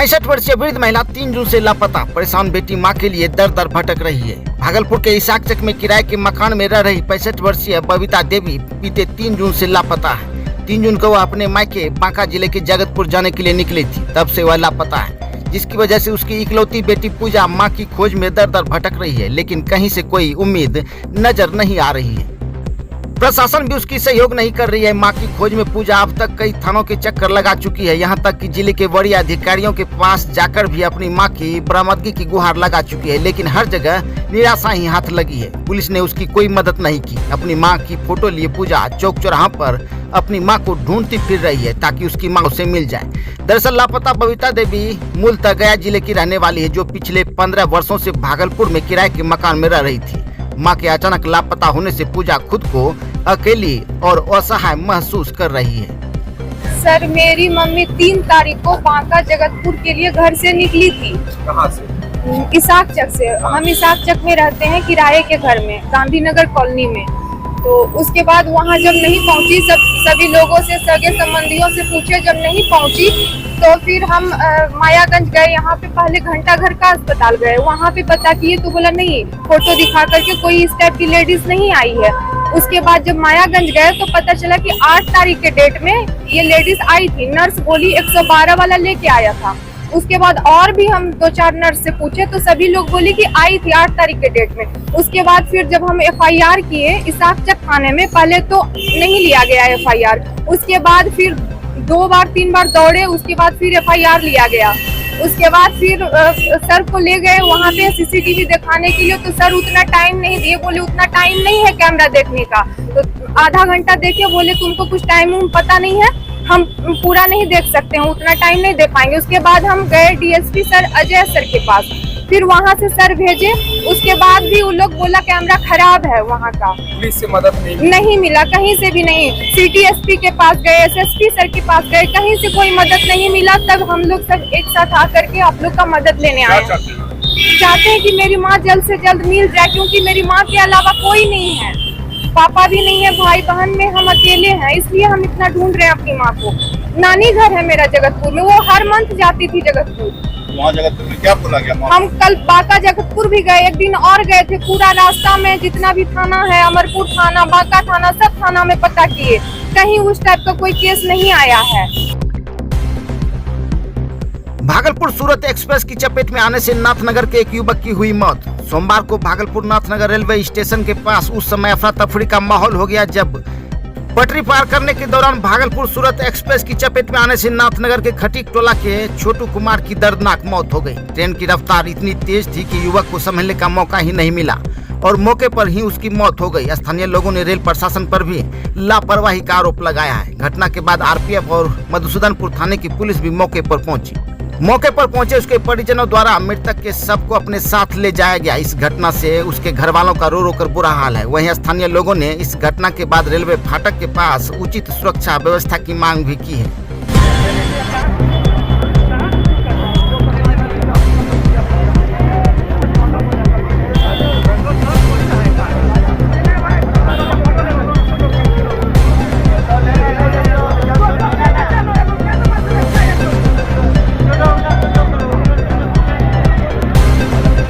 65 वर्षीय वृद्ध महिला 3 जून से लापता। परेशान बेटी मां के लिए दर दर भटक रही है। भागलपुर के इसाकचक में किराए के मकान में रह रही 65 वर्षीय बबीता देवी बीते 3 जून से लापता है। 3 जून को वह अपने मायके बांका जिले के जगतपुर जाने के लिए निकली थी, तब से वह लापता है, जिसकी वजह से उसकी इकलौती बेटी पूजा मां की खोज में दर दर भटक रही है, लेकिन कहीं से कोई उम्मीद नजर नहीं आ रही है। प्रशासन भी उसकी सहयोग नहीं कर रही है। मां की खोज में पूजा अब तक कई थानों के चक्कर लगा चुकी है, यहां तक कि जिले के बड़े अधिकारियों के पास जाकर भी अपनी मां की बरामदगी की गुहार लगा चुकी है, लेकिन हर जगह निराशा ही हाथ लगी है। पुलिस ने उसकी कोई मदद नहीं की। अपनी मां की फोटो लिए पूजा चौक चौराहा पर अपनी मां को ढूंढती फिर रही है ताकि उसकी मां उसे मिल जाए। दरअसल लापता बबीता देवी मूलतः गया जिले की रहने वाली है, जो पिछले 15 वर्षों से भागलपुर में किराए के मकान में रह रही थी। मां के अचानक लापता होने से पूजा खुद को अकेली और असहाय महसूस कर रही है। सर, मेरी मम्मी 3 तारीख को बांका जगतपुर के लिए घर से निकली थी। कहाँ से? इसाकचक से। हम इसाकचक में रहते हैं किराए के घर में, गांधीनगर कॉलोनी में। तो उसके बाद वहाँ जब नहीं पहुँची, सभी लोगों से, सगे संबंधियों से पूछे, जब नहीं पहुँची तो फिर हम मायागंज गए। यहाँ पे पहले घंटा घर का अस्पताल गए, वहाँ पे पता किए तो बोला नहीं, फोटो दिखा करके कोई इस टाइप की लेडीज नहीं आई है। उसके बाद जब मायागंज गए तो पता चला कि 8 तारीख के डेट में ये लेडीज आई थी। नर्स बोली 112 वाला लेके आया था। उसके बाद और भी हम 2-4 नर्स से पूछे तो सभी लोग बोले कि आई थी 8 तारीख के डेट में। उसके बाद फिर जब हम FIR किए इसाकचक थाने में, पहले तो नहीं लिया गया FIR। उसके बाद फिर 2-3 बार दौड़े, उसके बाद फिर FIR लिया गया। उसके बाद फिर सर को ले गए वहाँ पे CCTV दिखाने के लिए, तो सर उतना टाइम नहीं दिए, बोले उतना टाइम नहीं है कैमरा देखने का। तो आधा घंटा देखे, बोले तुमको कुछ टाइम पता नहीं है, हम पूरा नहीं देख सकते हैं, उतना टाइम नहीं दे पाएंगे। उसके बाद हम गए DSP सर अजय सर के पास, फिर वहाँ से सर भेजे। उसके बाद भी उन लोग बोला कैमरा खराब है वहाँ का। पुलिस से मदद नहीं मिला, कहीं से भी नहीं। City SP के पास गए, SSP सर के पास गए, कहीं से कोई मदद नहीं मिला। तब हम लोग सब एक साथ आकर के आप लोग का मदद लेने आए। चाहते हैं कि मेरी माँ जल्द से जल्द मिल जाए, क्योंकि मेरी माँ के अलावा कोई नहीं है, पापा भी नहीं है, भाई बहन में हम अकेले हैं, इसलिए हम इतना ढूंढ रहे हैं अपनी माँ को। नानी घर है मेरा जगतपुर में, वो हर मंथ जाती थी जगतपुर। वहाँ जगतपुर में क्या बोला गया? हम कल बांका जगतपुर भी गए, एक दिन और गए थे। पूरा रास्ता में जितना भी थाना है, अमरपुर थाना, बांका थाना, सब थाना में पता किए, कहीं उस टाइप का कोई केस नहीं आया है। भागलपुर सूरत एक्सप्रेस की चपेट में आने से नाथनगर के एक युवक की हुई मौत। सोमवार को भागलपुर नाथनगर रेलवे स्टेशन के पास उस समय अफरा तफरी का माहौल हो गया जब पटरी पार करने के दौरान भागलपुर सूरत एक्सप्रेस की चपेट में आने से नाथनगर के खटीक टोला के छोटू कुमार की दर्दनाक मौत हो गई। ट्रेन की रफ्तार इतनी तेज थी कि युवक को संभलने का मौका ही नहीं मिला और मौके पर ही उसकी मौत हो गई। स्थानीय लोगों ने रेल प्रशासन पर भी लापरवाही का आरोप लगाया है। घटना के बाद RPF और मधुसूदनपुर थाने की पुलिस भी मौके पर पहुंची। मौके पर पहुंचे उसके परिजनों द्वारा मृतक के शव को अपने साथ ले जाया गया। इस घटना से उसके घर वालों का रो रो कर बुरा हाल है। वहीं स्थानीय लोगों ने इस घटना के बाद रेलवे फाटक के पास उचित सुरक्षा व्यवस्था की मांग भी की है।